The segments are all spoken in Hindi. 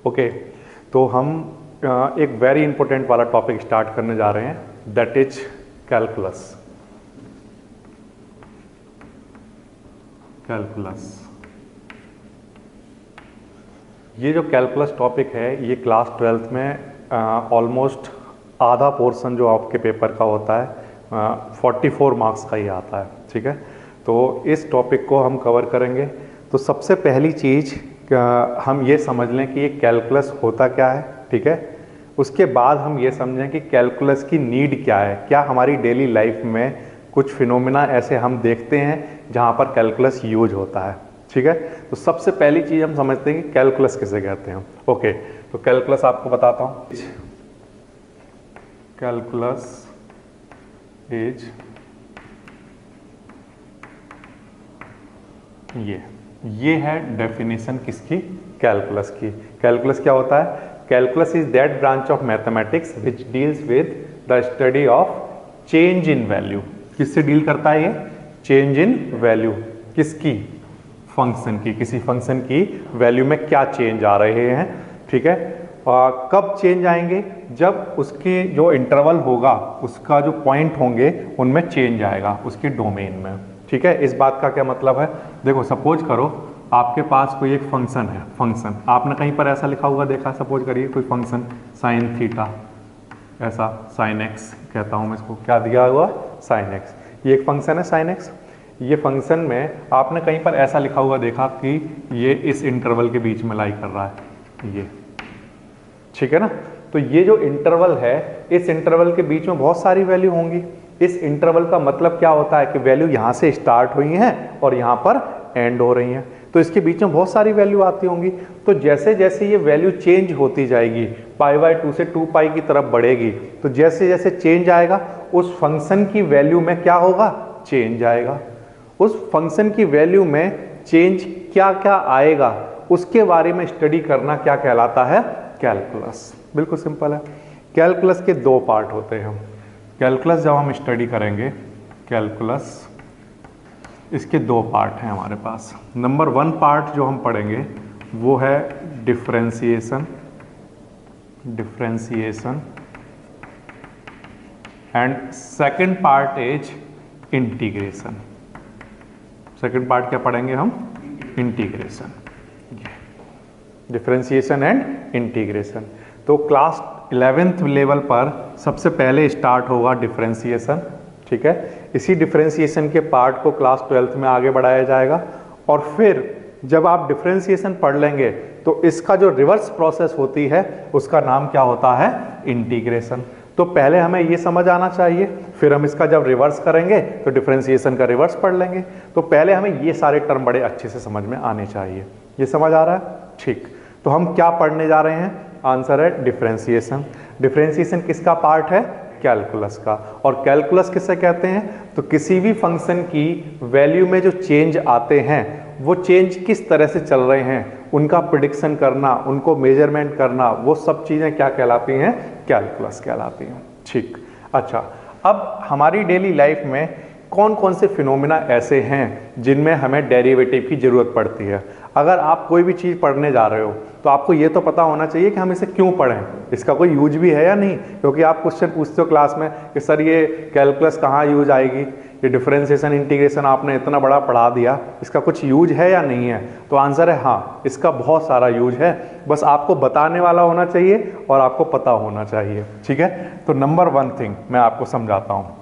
ओके, तो हम एक वेरी इंपॉर्टेंट वाला टॉपिक स्टार्ट करने जा रहे हैं, दैट इज कैलकुलस। ये जो कैलकुलस टॉपिक है ये क्लास 12th में ऑलमोस्ट आधा पोर्शन जो आपके पेपर का होता है 44 मार्क्स का ही आता है। ठीक है, तो इस टॉपिक को हम कवर करेंगे। तो सबसे पहली चीज़ हम ये समझ लें कि ये कैलकुलस होता क्या है। ठीक है, उसके बाद हम ये समझें कि कैलकुलस की नीड क्या है। क्या हमारी डेली लाइफ में कुछ फिनोमिना ऐसे हम देखते हैं जहाँ पर कैलकुलस यूज होता है। ठीक है, तो सबसे पहली चीज़ हम समझते हैं कि कैलकुलस किसे कहते हैं। ओके, तो कैलकुलस आपको बताता हूँ। कैलकुलस इज ये है डेफिनेशन किसकी, कैलकुलस की। कैलकुलस क्या होता है? Calculus is that branch of mathematics which deals with the study of change in value. किससे डील करता है ये? Change in value. किसकी? फंक्शन की। किसी फंक्शन की वैल्यू में क्या चेंज आ रहे हैं। ठीक है, कब चेंज आएंगे? जब उसके जो इंटरवल होगा, उसका जो पॉइंट होंगे उनमें चेंज आएगा उसके डोमेन में। ठीक है, इस बात का क्या मतलब है? देखो, सपोज करो आपके पास कोई एक फंक्शन है। फंक्शन आपने कहीं पर ऐसा लिखा हुआ देखा? सपोज करिए कोई फंक्शन साइन थीटा, ऐसा साइन एक्स कहता हूँ मैं इसको, क्या दिया हुआ? Sine x. ये एक फंक्शन है साइन एक्स। ये फंक्शन में आपने कहीं पर ऐसा लिखा हुआ देखा कि ये इस इंटरवल के बीच में लाई कर रहा है ये। ठीक है ना, तो ये जो इंटरवल है, इस इंटरवल के बीच में बहुत सारी वैल्यू होंगी। इस इंटरवल का मतलब क्या होता है कि वैल्यू यहाँ से स्टार्ट हुई हैं और यहाँ पर एंड हो रही हैं, तो इसके बीच में बहुत सारी वैल्यू आती होंगी। तो जैसे जैसे ये वैल्यू चेंज होती जाएगी, π/2 से 2π की तरफ बढ़ेगी, तो जैसे जैसे चेंज आएगा उस फंक्शन की वैल्यू में क्या होगा? चेंज आएगा। उस फंक्शन की वैल्यू में चेंज क्या क्या आएगा उसके बारे में स्टडी करना क्या कहलाता है? कैलकुलस। बिल्कुल सिंपल है। कैलकुलस के दो पार्ट होते हैं। कैलकुलस जब हम स्टडी करेंगे, कैलकुलस इसके दो पार्ट हैं हमारे पास। नंबर 1 पार्ट जो हम पढ़ेंगे वो है differentiation and second part is integration. Second part क्या पढ़ेंगे हम? इंटीग्रेशन। Differentiation and integration. तो क्लास 11th लेवल पर सबसे पहले स्टार्ट होगा डिफरेंशिएशन। ठीक है, इसी डिफरेंशिएशन के पार्ट को क्लास 12th में आगे बढ़ाया जाएगा और फिर जब आप डिफरेंशिएशन पढ़ लेंगे तो इसका जो रिवर्स प्रोसेस होती है उसका नाम क्या होता है? इंटीग्रेशन। तो पहले हमें ये समझ आना चाहिए, फिर हम इसका जब रिवर्स करेंगे तो डिफरेंशिएशन का रिवर्स पढ़ लेंगे। तो पहले हमें ये सारे टर्म बड़े अच्छे से समझ में आने चाहिए। ये समझ आ रहा है? ठीक, तो हम क्या पढ़ने जा रहे हैं? आंसर है डिफरेंशिएशन। डिफरेंशिएशन किसका पार्ट है? कैलकुलस का। और कैलकुलस किसे कहते हैं? तो किसी भी फंक्शन की वैल्यू में जो चेंज आते हैं वो चेंज किस तरह से चल रहे हैं, उनका प्रिडिक्शन करना, उनको मेजरमेंट करना, वो सब चीज़ें क्या कहलाती हैं? कैलकुलस कहलाती हैं। ठीक, अच्छा, अब हमारी डेली लाइफ में कौन कौन से फिनोमिना ऐसे हैं जिनमें हमें डेरिवेटिव की ज़रूरत पड़ती है। अगर आप कोई भी चीज़ पढ़ने जा रहे हो तो आपको ये तो पता होना चाहिए कि हम इसे क्यों पढ़ें, इसका कोई यूज भी है या नहीं। क्योंकि आप क्वेश्चन पूछते हो क्लास में कि सर ये कैलकुलस कहाँ यूज आएगी, ये डिफरेंशिएशन इंटीग्रेशन आपने इतना बड़ा पढ़ा दिया, इसका कुछ यूज है या नहीं है? तो आंसर है हाँ, इसका बहुत सारा यूज है, बस आपको बताने वाला होना चाहिए और आपको पता होना चाहिए। ठीक है, तो नंबर 1 थिंग मैं आपको समझाता हूँ।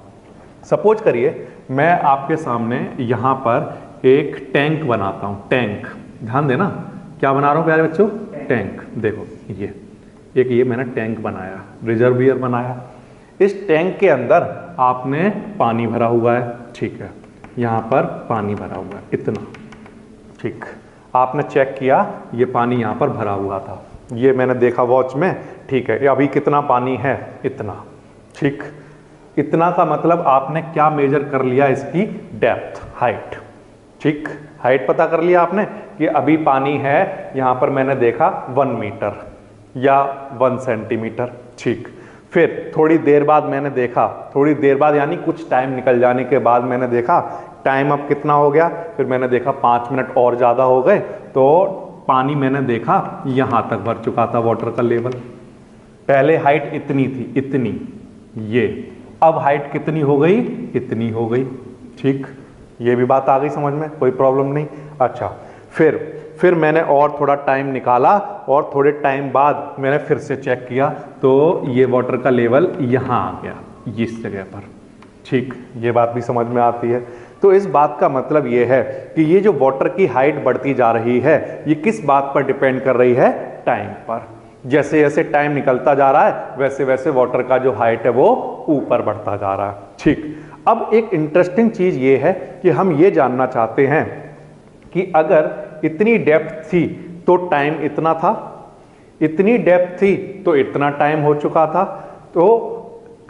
सपोज करिए मैं आपके सामने यहाँ पर एक टैंक बनाता हूँ। टैंक, ध्यान देना, क्या बना रहा हूँ प्यारे बच्चों? टैंक। देखो ये मैंने टैंक बनाया, रिजर्वियर बनाया। इस टैंक के अंदर आपने पानी भरा हुआ है। ठीक है, यहाँ पर पानी भरा हुआ है इतना। ठीक, आपने चेक किया ये पानी यहाँ पर भरा हुआ था, ये मैंने देखा वॉच में। ठीक है, अभी कितना पानी है? इतना। ठीक, इतना का मतलब आपने क्या मेजर कर लिया? इसकी डेप्थ, हाइट। ठीक, हाइट पता कर लिया आपने कि अभी पानी है, यहाँ पर मैंने देखा 1 मीटर या 1 सेंटीमीटर। ठीक, फिर थोड़ी देर बाद मैंने देखा, थोड़ी देर बाद यानी कुछ टाइम निकल जाने के बाद मैंने देखा टाइम अब कितना हो गया, फिर मैंने देखा 5 मिनट और ज़्यादा हो गए, तो पानी मैंने देखा यहाँ तक भर चुका था वाटर का लेवल। पहले हाइट इतनी थी, इतनी, ये, अब हाइट कितनी हो गई, इतनी हो गई। ठीक, ये भी बात आ गई समझ में, कोई प्रॉब्लम नहीं। अच्छा, फिर मैंने और थोड़ा टाइम निकाला और थोड़े टाइम बाद मैंने फिर से चेक किया तो ये वाटर का लेवल यहाँ आ गया, इस जगह पर। ठीक, ये बात भी समझ में आती है। तो इस बात का मतलब ये है कि ये जो वाटर की हाइट बढ़ती जा रही है, ये किस बात पर डिपेंड कर रही है, टाइम पर। जैसे जैसे टाइम निकलता जा रहा है वैसे वैसे वाटर का जो हाइट है वो ऊपर बढ़ता जा रहा है। ठीक, अब एक इंटरेस्टिंग चीज ये है कि हम ये जानना चाहते हैं कि अगर इतनी डेप्थ थी तो टाइम इतना था, इतनी डेप्थ थी तो इतना टाइम हो चुका था, तो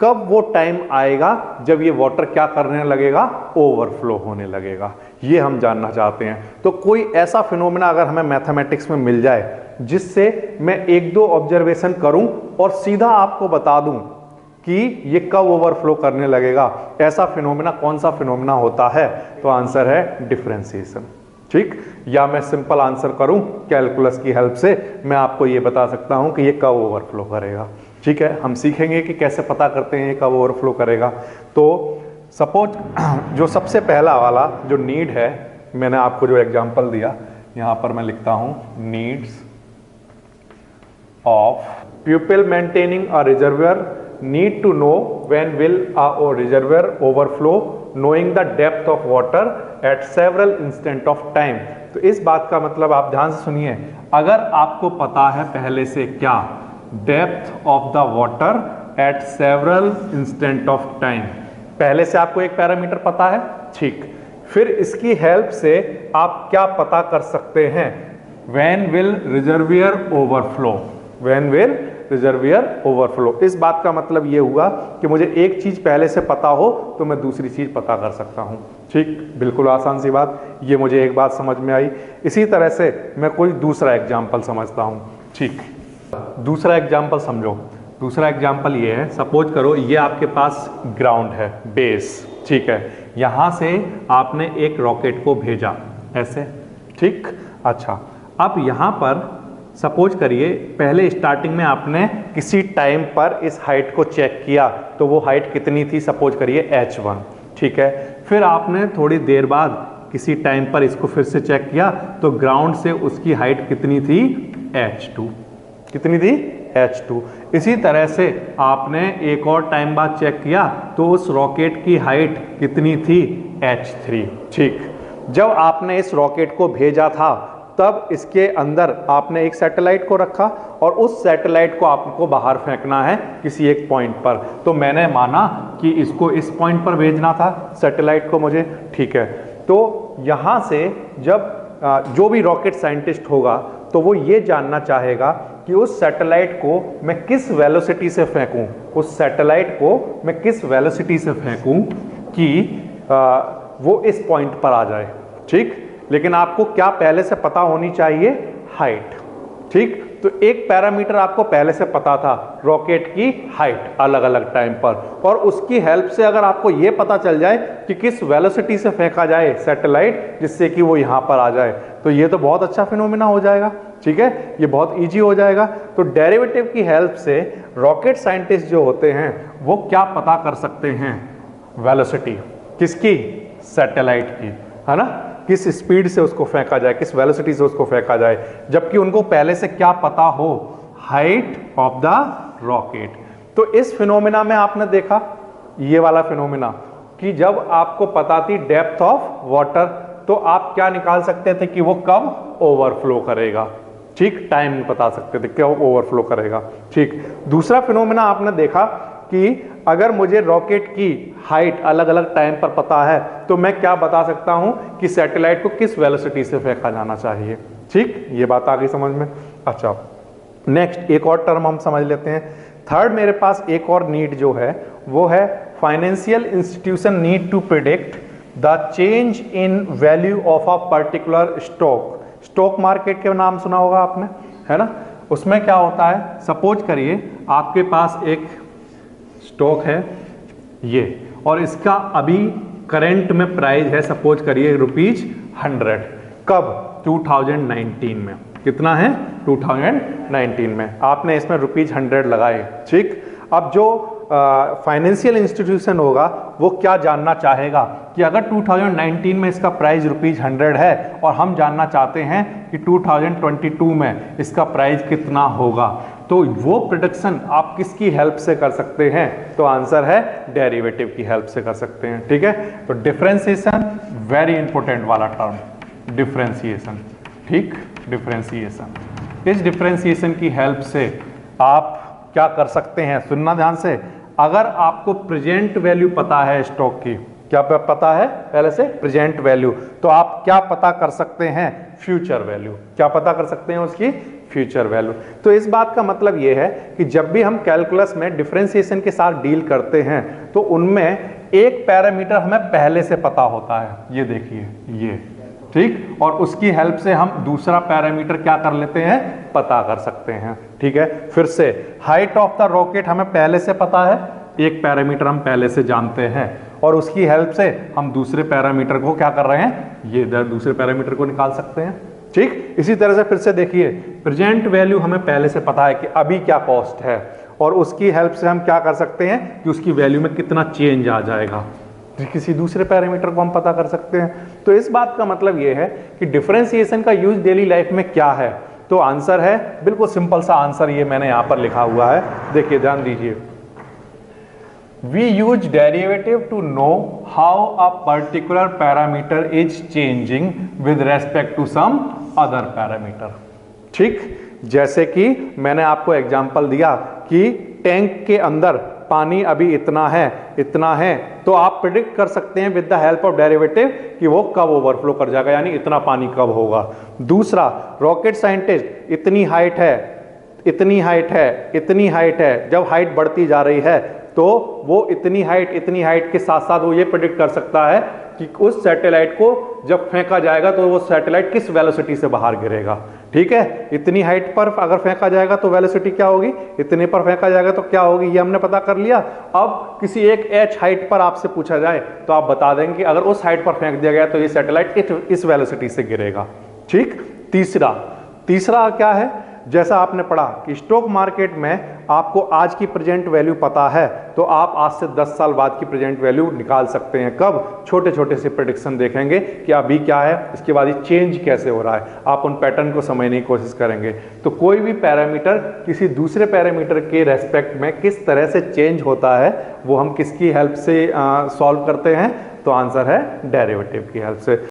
कब वो टाइम आएगा जब ये वाटर क्या करने लगेगा, ओवरफ्लो होने लगेगा, ये हम जानना चाहते हैं। तो कोई ऐसा फिनोमेना अगर हमें मैथमेटिक्स में मिल जाए जिससे मैं एक दो ऑब्जर्वेशन करूं और सीधा आपको बता दूं कि ये कब ओवरफ्लो करने लगेगा, ऐसा फिनोमेना कौन सा फिनोमेना होता है, तो आंसर है डिफरेंशिएशन। ठीक, या मैं सिंपल आंसर करूं कैलकुलस की हेल्प से, मैं आपको ये बता सकता हूं कि ये कब ओवरफ्लो करेगा। ठीक है, हम सीखेंगे कि कैसे पता करते हैं ये कब ओवरफ्लो करेगा। तो सपोज जो सबसे पहला वाला जो नीड है, मैंने आपको जो एग्जांपल दिया यहां पर मैं लिखता हूं, needs of people maintaining a reservoir need to know when will a reservoir overflow knowing the depth of water at several instant of time. तो इस बात का मतलब आप ध्यान से सुनिए, अगर आपको पता है पहले से क्या, depth of the water at several instant of time, पहले से आपको एक पैरामीटर पता है। ठीक, फिर इसकी हेल्प से आप क्या पता कर सकते हैं, when will reservoir overflow, when will reservoir overflow. इस बात का मतलब ये हुआ कि मुझे एक चीज पहले से पता हो तो मैं दूसरी चीज पता कर सकता हूं। ठीक, बिल्कुल आसान सी बात, ये मुझे एक बात समझ में आई। इसी तरह से मैं कोई दूसरा एग्जाम्पल समझता हूं। ठीक, दूसरा एग्जाम्पल समझो। दूसरा एग्जाम्पल ये है, सपोज करो ये आपके पास ग्राउंड है, बेस। ठीक है, यहां से आपने एक रॉकेट को भेजा ऐसे। ठीक, अच्छा, अब यहां पर सपोज करिए पहले स्टार्टिंग में आपने किसी टाइम पर इस हाइट को चेक किया तो वो हाइट कितनी थी, सपोज करिए h1। ठीक है, फिर आपने थोड़ी देर बाद किसी टाइम पर इसको फिर से चेक किया तो ग्राउंड से उसकी हाइट कितनी थी, h2। कितनी थी, h2। इसी तरह से आपने एक और टाइम बाद चेक किया तो उस रॉकेट की हाइट कितनी थी, h3। ठीक, जब आपने इस रॉकेट को भेजा था तब इसके अंदर आपने एक सैटेलाइट को रखा और उस सैटेलाइट को आपको बाहर फेंकना है किसी एक पॉइंट पर। तो मैंने माना कि इसको इस पॉइंट पर भेजना था सैटेलाइट को मुझे। ठीक है, तो यहाँ से जब जो भी रॉकेट साइंटिस्ट होगा तो वो ये जानना चाहेगा कि उस सैटेलाइट को मैं किस वेलोसिटी से फेंकूं, उस सैटेलाइट को मैं किस वेलोसिटी से फेंकूं कि वो इस पॉइंट पर आ जाए। ठीक, लेकिन आपको क्या पहले से पता होनी चाहिए, हाइट। ठीक, तो एक पैरामीटर आपको पहले से पता था, रॉकेट की हाइट अलग अलग टाइम पर, और उसकी हेल्प से अगर आपको यह पता चल जाए कि किस वेलोसिटी से फेंका जाए सैटेलाइट जिससे कि वो यहां पर आ जाए, तो ये तो बहुत अच्छा फिनोमेना हो जाएगा। ठीक है, ये बहुत इजी हो जाएगा। तो डेरिवेटिव की हेल्प से रॉकेट साइंटिस्ट जो होते हैं वो क्या पता कर सकते हैं, वेलोसिटी किसकी, सैटेलाइट की, है ना, किस स्पीड से उसको फेंका जाए, किस वेलोसिटी से उसको फेंका जाए, जबकि उनको पहले से क्या पता हो, हाइट ऑफ द रॉकेट। तो इस फिनोमेना में आपने देखा ये वाला फिनोमेना कि जब आपको पता थी डेप्थ ऑफ वाटर तो आप क्या निकाल सकते थे कि वो कब ओवरफ्लो करेगा। ठीक, टाइम बता सकते थे कब ओवरफ्लो करेगा। ठीक, दूसरा फिनोमेना आपने देखा कि अगर मुझे रॉकेट की हाइट अलग अलग टाइम पर पता है तो मैं क्या बता सकता हूं कि सैटेलाइट को किस वेलोसिटी से फेंका जाना चाहिए। ठीक, ये बात आ गई समझ में। अच्छा, नेक्स्ट एक और टर्म हम समझ लेते हैं। थर्ड मेरे पास एक और नीड जो है वो है financial institution need to predict the change in value of a particular stock. Stock market के नाम सुना होगा आपने, है ना। उसमें क्या होता है, सपोज करिए आपके पास एक स्टॉक है ये, और इसका अभी करंट में प्राइस है सपोज करिए ₹100। कब, 2019 में। कितना है 2019 में, आपने इसमें ₹100 लगाए, ठीक। अब जो फाइनेंशियल इंस्टीट्यूशन होगा वो क्या जानना चाहेगा कि अगर 2019 में इसका प्राइस ₹100 है और हम जानना चाहते हैं कि 2022 में इसका प्राइस कितना होगा, तो वो प्रेडिक्शन आप किसकी हेल्प से कर सकते हैं? तो आंसर है डेरिवेटिव की हेल्प से कर सकते हैं, ठीक है। तो डिफरेंशिएशन वेरी इंपॉर्टेंट वाला टर्म, डिफरेंशिएशन, ठीक, डिफरेंशिएशन। इस डिफरेंशिएशन की हेल्प से आप क्या कर सकते हैं, सुनना ध्यान से। अगर आपको प्रेजेंट वैल्यू पता है स्टॉक की, क्या पता है पहले से? प्रेजेंट वैल्यू, तो आप क्या पता कर सकते हैं? Future value. क्या पता कर सकते हैं उसकी? Future value. तो इस बात का मतलब यह है कि जब भी हम कैलकुलस में डिफरेंशिएशन के साथ डील करते हैं तो उनमें एक पैरामीटर हमें पहले से पता होता है, ये देखिए ये, ठीक, और उसकी हेल्प से हम दूसरा पैरामीटर क्या कर लेते हैं? पता कर सकते हैं, ठीक है। फिर से हाइट ऑफ द रॉकेट हमें पहले से पता है, एक पैरामीटर हम पहले से जानते हैं और उसकी हेल्प से हम दूसरे पैरामीटर को क्या कर रहे हैं? ये दूसरे पैरामीटर को निकाल सकते हैं, ठीक। इसी तरह से फिर से देखिए, प्रेजेंट वैल्यू हमें पहले से पता है कि अभी क्या कॉस्ट है और उसकी हेल्प से हम क्या कर सकते हैं कि उसकी वैल्यू में कितना चेंज आ जाएगा, किसी दूसरे पैरामीटर को हम पता कर सकते हैं। तो इस बात का मतलब यह है कि डिफरेंशिएशन का यूज डेली लाइफ में क्या है? तो आंसर है बिल्कुल सिंपल सा आंसर, ये मैंने यहां पर लिखा हुआ है, देखिए ध्यान दीजिए। We use derivative to know how a particular parameter is changing with respect to some other parameter, ठीक। जैसे कि मैंने आपको एग्जांपल दिया कि टैंक के अंदर पानी अभी इतना है, तो आप प्रिडिक्ट कर सकते हैं with the help of derivative कि वो कब ओवरफ्लो कर जाएगा, यानी इतना पानी कब होगा। दूसरा, रॉकेट साइंटिस्ट इतनी हाइट है, जब हाइट बढ़ती जा रही है तो वो इतनी हाइट के साथ साथ वो ये प्रेडिक्ट कर सकता है कि उस सैटेलाइट को जब फेंका जाएगा तो वो सैटेलाइट किस वेलोसिटी से बाहर गिरेगा, ठीक है। इतनी हाइट पर अगर फेंका जाएगा तो वेलोसिटी क्या होगी, इतने पर फेंका जाएगा तो क्या होगी, ये हमने पता कर लिया। अब किसी एक एच हाइट पर आपसे पूछा जाए तो आप बता देंगे कि अगर उस हाइट पर फेंक दिया गया तो ये सैटेलाइट इस वेलोसिटी से गिरेगा, ठीक। तीसरा क्या है, जैसा आपने पढ़ा कि स्टॉक मार्केट में आपको आज की प्रेजेंट वैल्यू पता है तो आप आज से 10 साल बाद की प्रेजेंट वैल्यू निकाल सकते हैं। कब? छोटे छोटे से प्रेडिक्शन देखेंगे कि अभी क्या है, इसके बाद ये चेंज कैसे हो रहा है, आप उन पैटर्न को समझने की कोशिश करेंगे। तो कोई भी पैरामीटर किसी दूसरे पैरामीटर के रेस्पेक्ट में किस तरह से चेंज होता है वो हम किसकी हेल्प से सॉल्व करते हैं? तो आंसर है डेरिवेटिव की हेल्प से।